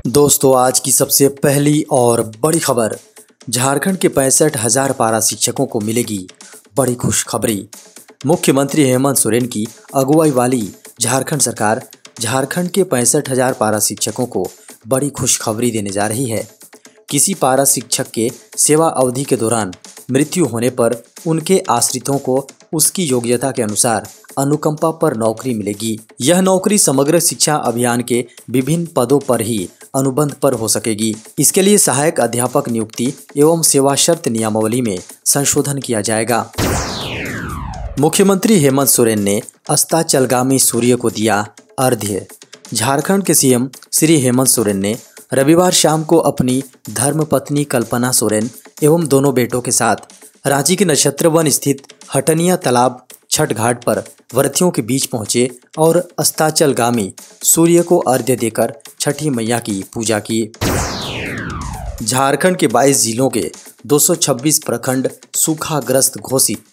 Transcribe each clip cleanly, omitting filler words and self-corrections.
दोस्तों, आज की सबसे पहली और बड़ी खबर। झारखंड के 65,000 पारा शिक्षकों को मिलेगी बड़ी खुशखबरी। मुख्यमंत्री हेमंत सोरेन की अगुवाई वाली झारखंड सरकार झारखंड के 65,000 पारा शिक्षकों को बड़ी खुशखबरी देने जा रही है। किसी पारा शिक्षक के सेवा अवधि के दौरान मृत्यु होने पर उनके आश्रितों को उसकी योग्यता के अनुसार अनुकंपा पर नौकरी मिलेगी। यह नौकरी समग्र शिक्षा अभियान के विभिन्न पदों पर ही अनुबंध पर हो सकेगी। इसके लिए सहायक अध्यापक नियुक्ति एवं सेवा शर्त नियमावली में संशोधन किया जाएगा। मुख्यमंत्री हेमंत सोरेन ने अस्ताचलगामी सूर्य को दिया अर्घ्य। झारखंड के सीएम श्री हेमंत सोरेन ने रविवार शाम को अपनी धर्मपत्नी कल्पना सोरेन एवं दोनों बेटों के साथ रांची के नक्षत्र वन स्थित हटनिया तालाब छठ घाट पर व्रतियों के बीच पहुंचे और अस्ताचलगामी सूर्य को अर्घ्य देकर छठी मैया की पूजा की। झारखंड के 22 जिलों के 226 प्रखंड सूखाग्रस्त घोषित।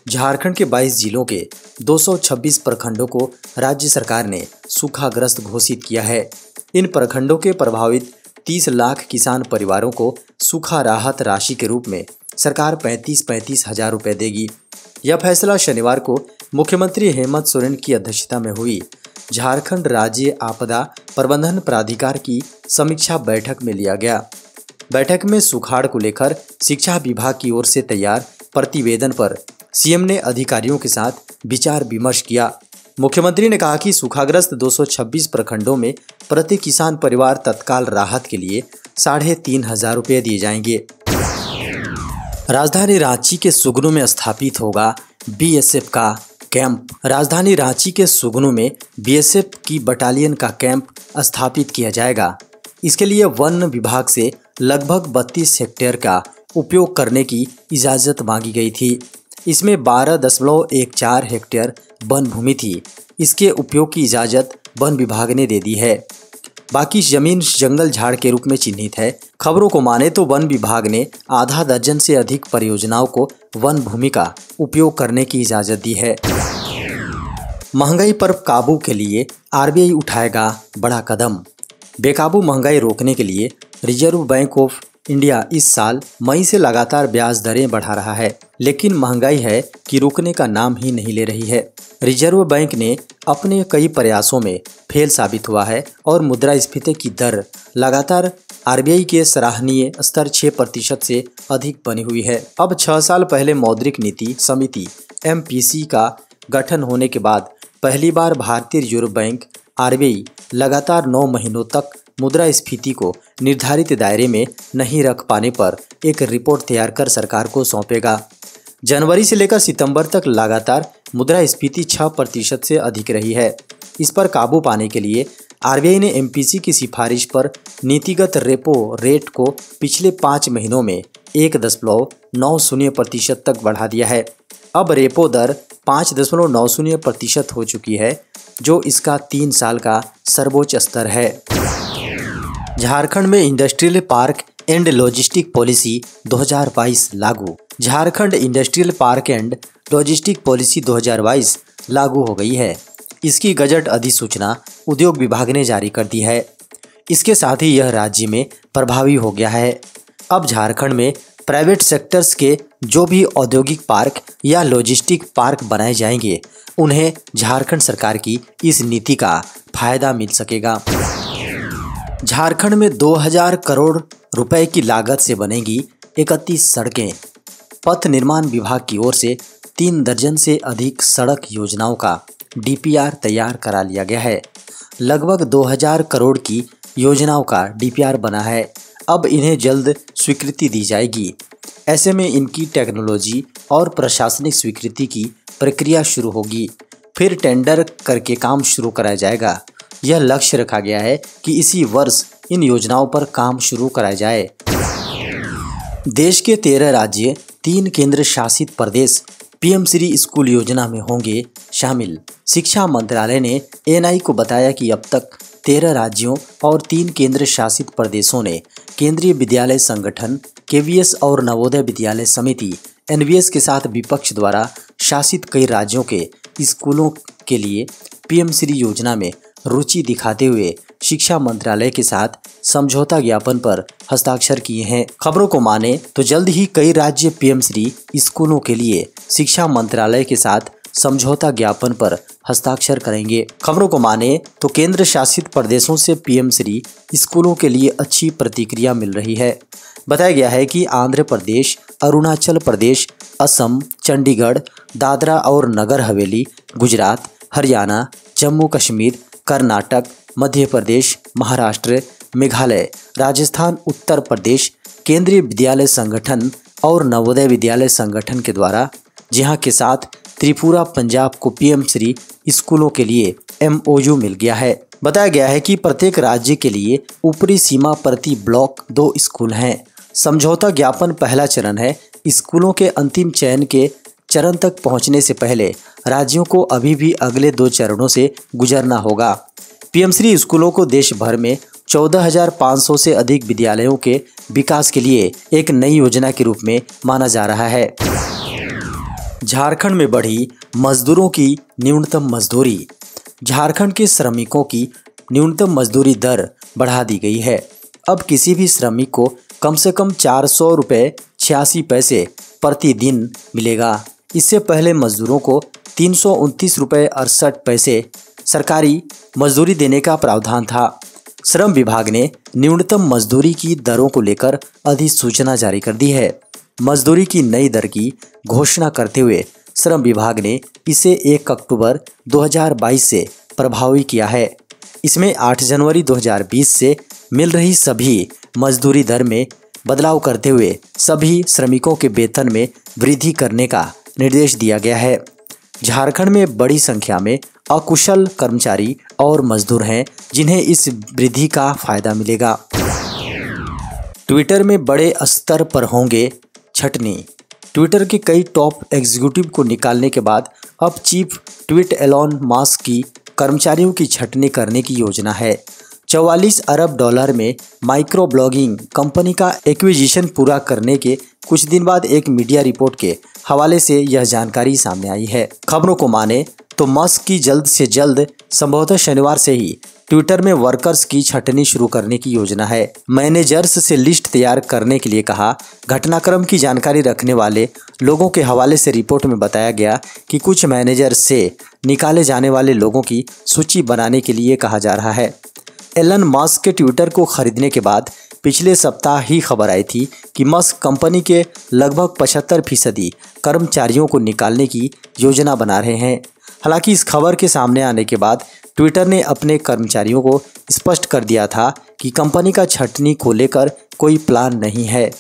झारखंड के 22 जिलों के 226 प्रखंडों को राज्य सरकार ने सूखाग्रस्त घोषित किया है। इन प्रखंडों के प्रभावित 30 लाख किसान परिवारों को सूखा राहत राशि के रूप में सरकार 35-35 हजार रुपये देगी। यह फैसला शनिवार को मुख्यमंत्री हेमंत सोरेन की अध्यक्षता में हुई झारखंड राज्य आपदा प्रबंधन प्राधिकार की समीक्षा बैठक में लिया गया। बैठक में सुखाड़ को लेकर शिक्षा विभाग की ओर से तैयार प्रतिवेदन पर सीएम ने अधिकारियों के साथ विचार विमर्श किया। मुख्यमंत्री ने कहा कि सूखाग्रस्त 226 प्रखंडों में प्रति किसान परिवार तत्काल राहत के लिए 3,500 रुपये दिए जाएंगे। राजधानी रांची के सुगनू में स्थापित होगा बीएसएफ का कैंप। राजधानी रांची के सुगनू में बीएसएफ की बटालियन का कैंप स्थापित किया जाएगा। इसके लिए वन विभाग से लगभग 32 हेक्टेयर का उपयोग करने की इजाज़त मांगी गई थी। इसमें 12.14 हेक्टेयर वन भूमि थी। इसके उपयोग की इजाज़त वन विभाग ने दे दी है। बाकी जमीन जंगल झाड़ के रूप में चिन्हित है। खबरों को माने तो वन विभाग ने आधा दर्जन से अधिक परियोजनाओं को वन भूमि का उपयोग करने की इजाज़त दी है। महंगाई पर काबू के लिए आरबीआई उठाएगा बड़ा कदम। बेकाबू महंगाई रोकने के लिए रिजर्व बैंक ऑफ इंडिया इस साल मई से लगातार ब्याज दरें बढ़ा रहा है, लेकिन महंगाई है कि रुकने का नाम ही नहीं ले रही है। रिजर्व बैंक ने अपने कई प्रयासों में फेल साबित हुआ है और मुद्रास्फीति की दर लगातार आरबीआई के सराहनीय स्तर 6% से अधिक बनी हुई है। अब 6 साल पहले मौद्रिक नीति समिति एमपीसी का गठन होने के बाद पहली बार भारतीय रिजर्व बैंक आरबीआई लगातार 9 महीनों तक मुद्रास्फीति को निर्धारित दायरे में नहीं रख पाने पर एक रिपोर्ट तैयार कर सरकार को सौंपेगा। जनवरी से लेकर सितंबर तक लगातार मुद्रास्फीति 6% से अधिक रही है। इस पर काबू पाने के लिए आरबीआई ने एमपीसी की सिफारिश पर नीतिगत रेपो रेट को पिछले 5 महीनों में 1.90% तक बढ़ा दिया है। अब रेपो दर 5.90% हो चुकी है, जो इसका 3 साल का सर्वोच्च स्तर है। झारखंड में industrial park and logistic policy 2022 लागू। Jharkhand industrial park and logistic policy 2022 लागू हो गई है। इसकी गजट अधिसूचना उद्योग विभाग ने जारी कर दी है। इसके साथ ही यह राज्य में प्रभावी हो गया है। अब झारखंड में प्राइवेट सेक्टर्स के जो भी औद्योगिक पार्क या लॉजिस्टिक पार्क बनाए जाएंगे, उन्हें झारखंड सरकार की इस नीति का फायदा मिल सकेगा। झारखंड में 2000 करोड़ रुपए की लागत से बनेगी 31 सड़कें। पथ निर्माण विभाग की ओर से 3 दर्जन से अधिक सड़क योजनाओं का डीपीआर तैयार करा लिया गया है। लगभग 2000 करोड़ की योजनाओं का डीपीआर बना है। अब इन्हें जल्द स्वीकृति दी जाएगी। ऐसे में इनकी टेक्नोलॉजी और प्रशासनिक स्वीकृति की प्रक्रिया शुरू होगी। फिर टेंडर करके काम शुरू कराया जाएगा। यह लक्ष्य रखा गया है कि इसी वर्ष इन योजनाओं पर काम शुरू कराया जाए। देश के 13 राज्य 3 केंद्र शासित प्रदेश पीएम श्री स्कूल योजना में होंगे शामिल। शिक्षा मंत्रालय ने एएनआई को बताया कि अब तक 13 राज्यों और 3 केंद्र शासित प्रदेशों ने केंद्रीय विद्यालय संगठन केवीएस और नवोदय विद्यालय समिति एनवीएस के साथ विपक्ष द्वारा शासित कई राज्यों के स्कूलों के लिए पीएम श्री योजना में रुचि दिखाते हुए शिक्षा मंत्रालय के साथ समझौता ज्ञापन पर हस्ताक्षर किए हैं। खबरों को माने तो जल्द ही कई राज्य पीएम श्री स्कूलों के लिए शिक्षा मंत्रालय के साथ समझौता ज्ञापन पर हस्ताक्षर करेंगे। खबरों को माने तो केंद्र शासित प्रदेशों से पीएम श्री स्कूलों के लिए अच्छी प्रतिक्रिया मिल रही है। बताया गया है कि आंध्र प्रदेश, अरुणाचल प्रदेश, असम, चंडीगढ़, दादरा और नगर हवेली, गुजरात, हरियाणा, जम्मू कश्मीर, कर्नाटक, मध्य प्रदेश, महाराष्ट्र, मेघालय, राजस्थान, उत्तर प्रदेश, केंद्रीय विद्यालय संगठन और नवोदय विद्यालय संगठन के द्वारा, जहां के साथ त्रिपुरा, पंजाब को पीएम श्री स्कूलों के लिए MOU मिल गया है। बताया गया है कि प्रत्येक राज्य के लिए ऊपरी सीमा प्रति ब्लॉक 2 स्कूल हैं। समझौता ज्ञापन पहला चरण है। स्कूलों के अंतिम चयन के चरण तक पहुंचने से पहले राज्यों को अभी भी अगले 2 चरणों से गुजरना होगा। पीएम श्री स्कूलों को देश भर में 14,500 से अधिक विद्यालयों के विकास के लिए एक नई योजना के रूप में माना जा रहा है। झारखंड में बढ़ी मजदूरों की न्यूनतम मजदूरी। झारखंड के श्रमिकों की न्यूनतम मजदूरी दर बढ़ा दी गई है। अब किसी भी श्रमिक को कम से कम 400 रुपये 86 पैसे प्रतिदिन मिलेगा। इससे पहले मजदूरों को 329 रुपये 68 पैसे सरकारी मजदूरी देने का प्रावधान था। श्रम विभाग ने न्यूनतम मजदूरी की दरों को लेकर अधिसूचना जारी कर दी है। मजदूरी की नई दर की घोषणा करते हुए श्रम विभाग ने इसे 1 अक्टूबर 2022 से प्रभावी किया है। इसमें 8 जनवरी 2020 से मिल रही सभी मजदूरी दर में बदलाव करते हुए सभी श्रमिकों के वेतन में वृद्धि करने का निर्देश दिया गया है। झारखंड में बड़ी संख्या में अकुशल कर्मचारी और मजदूर हैं, जिन्हें इस वृद्धि का फायदा मिलेगा। ट्विटर में बड़े स्तर पर होंगे छटनी। ट्विटर के कई टॉप एग्जीक्यूटिव को निकालने के बाद अब चीफ ट्वीट एलॉन मस्क की कर्मचारियों की छटनी करने की योजना है। 44 अरब डॉलर में माइक्रो ब्लॉगिंग कंपनी का एक्विजिशन पूरा करने के कुछ दिन बाद एक मीडिया रिपोर्ट के हवाले से यह जानकारी सामने आई है। खबरों को माने तो मस्क की जल्द से जल्द, संभवतः शनिवार से ही, ट्विटर में वर्कर्स की छटनी शुरू करने की योजना है। मैनेजर्स से लिस्ट तैयार करने के लिए कहा। घटनाक्रम की जानकारी रखने वाले लोगों के हवाले से रिपोर्ट में बताया गया कि कुछ मैनेजर से निकाले जाने वाले लोगों की सूची बनाने के लिए कहा जा रहा है। एलन मस्क के ट्विटर को खरीदने के बाद पिछले सप्ताह ही खबर आई थी कि मस्क कंपनी के लगभग 75% कर्मचारियों को निकालने की योजना बना रहे हैं। हालांकि इस खबर के सामने आने के बाद ट्विटर ने अपने कर्मचारियों को स्पष्ट कर दिया था कि कंपनी का छटनी को लेकर कोई प्लान नहीं है।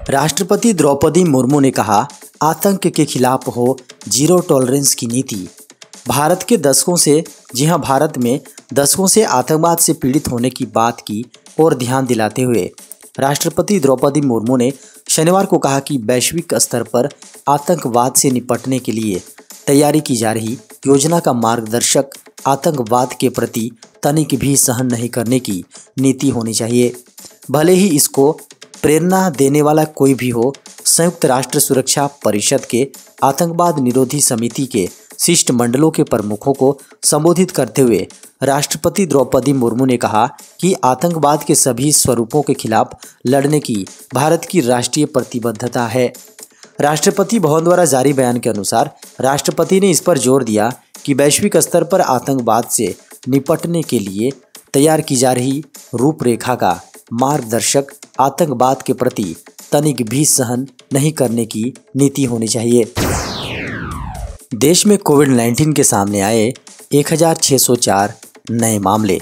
राष्ट्रपति द्रौपदी मुर्मू ने कहा, आतंक के खिलाफ हो जीरो टॉलरेंस की नीति। भारत के दशकों से, जी हां, भारत में दशकों से आतंकवाद से पीड़ित होने की बात की और ध्यान दिलाते हुए राष्ट्रपति द्रौपदी मुर्मू ने शनिवार को कहा कि वैश्विक स्तर पर आतंकवाद से निपटने के लिए तैयारी की जा रही योजना का मार्गदर्शक आतंकवाद के प्रति तनिक भी सहन नहीं करने की नीति होनी चाहिए, भले ही इसको प्रेरणा देने वाला कोई भी हो। संयुक्त राष्ट्र सुरक्षा परिषद के आतंकवाद निरोधी समिति के शिष्टमंडलों के प्रमुखों को संबोधित करते हुए राष्ट्रपति द्रौपदी मुर्मू ने कहा कि आतंकवाद के सभी स्वरूपों के खिलाफ लड़ने की भारत की राष्ट्रीय प्रतिबद्धता है। राष्ट्रपति भवन द्वारा जारी बयान के अनुसार राष्ट्रपति ने इस पर जोर दिया कि वैश्विक स्तर पर आतंकवाद से निपटने के लिए तैयार की जा रही रूपरेखा का मार्गदर्शक आतंकवाद के प्रति तनिक भी सहन नहीं करने की नीति होनी चाहिए। देश में कोविड-19 के सामने आए 1604 नए मामले।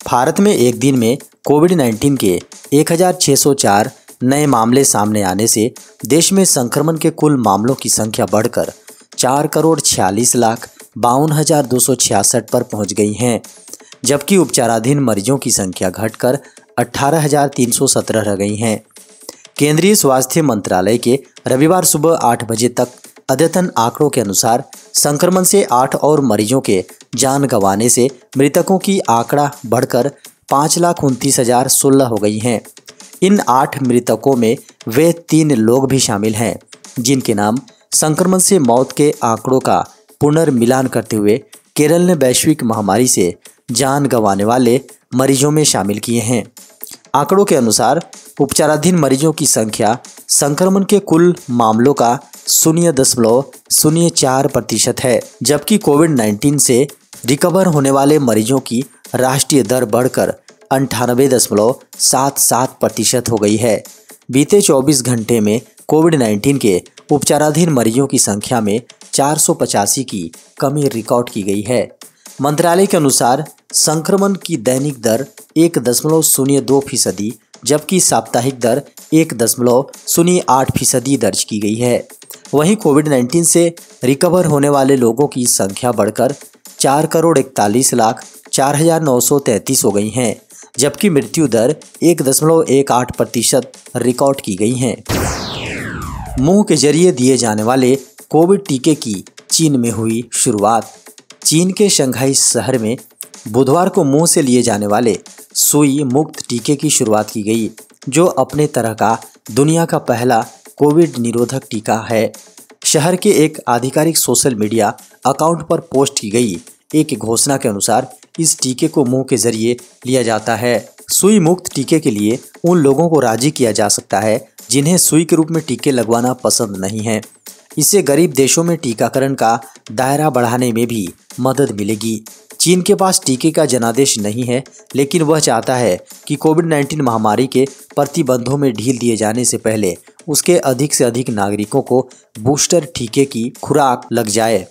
भारत में एक दिन में कोविड-19 के 1604 नए मामले सामने आने से देश में संक्रमण के कुल मामलों की संख्या बढ़कर 4,46,52,266 पर पहुंच गई हैं, जबकि उपचाराधीन मरीजों की संख्या घटकर 18,317 रह गई हैं। केंद्रीय स्वास्थ्य मंत्रालय के रविवार सुबह 8 बजे तक अद्यतन आंकड़ों के अनुसार संक्रमण से 8 और मरीजों के जान गंवाने से मृतकों की आंकड़ा बढ़कर 5,29,016 हो गई हैं। इन 8 मृतकों में वे 3 लोग भी शामिल हैं, जिनके नाम संक्रमण से मौत के आंकड़ों का पुनर्मिलान करते हुए केरल ने वैश्विक महामारी से जान गंवाने वाले मरीजों में शामिल किए हैं। आंकड़ों के अनुसार उपचाराधीन मरीजों की संख्या संक्रमण के कुल मामलों का 0.04% है, जबकि कोविड-19 से रिकवर होने वाले मरीजों की राष्ट्रीय दर बढ़कर 98.77% हो गई है। बीते 24 घंटे में कोविड-19 के उपचाराधीन मरीजों की संख्या में 485 की कमी रिकॉर्ड की गई है। मंत्रालय के अनुसार संक्रमण की दैनिक दर 1.02%, जबकि साप्ताहिक दर 1.08% दर्ज की गई है। वहीं कोविड-19 से रिकवर होने वाले लोगों की संख्या बढ़कर 4,41,04,933 हो गई हैं, जबकि मृत्यु दर 1.18% रिकॉर्ड की गई हैं। मुंह के जरिए दिए जाने वाले कोविड टीके की चीन में हुई शुरुआत। चीन के शंघाई शहर में बुधवार को मुंह से लिए जाने वाले सुई मुक्त टीके की शुरुआत की गई, जो अपने तरह का दुनिया का पहला कोविड निरोधक टीका है। शहर के एक आधिकारिक सोशल मीडिया अकाउंट पर पोस्ट की गई एक घोषणा के अनुसार इस टीके को मुंह के जरिए लिया जाता है। सुई मुक्त टीके के लिए उन लोगों को राजी किया जा सकता है जिन्हें सुई के रूप में टीके लगवाना पसंद नहीं है। इससे गरीब देशों में टीकाकरण का दायरा बढ़ाने में भी मदद मिलेगी। चीन के पास टीके का जनादेश नहीं है, लेकिन वह चाहता है कि कोविड-19 महामारी के प्रतिबंधों में ढील दिए जाने से पहले उसके अधिक से अधिक नागरिकों को बूस्टर टीके की खुराक लग जाए।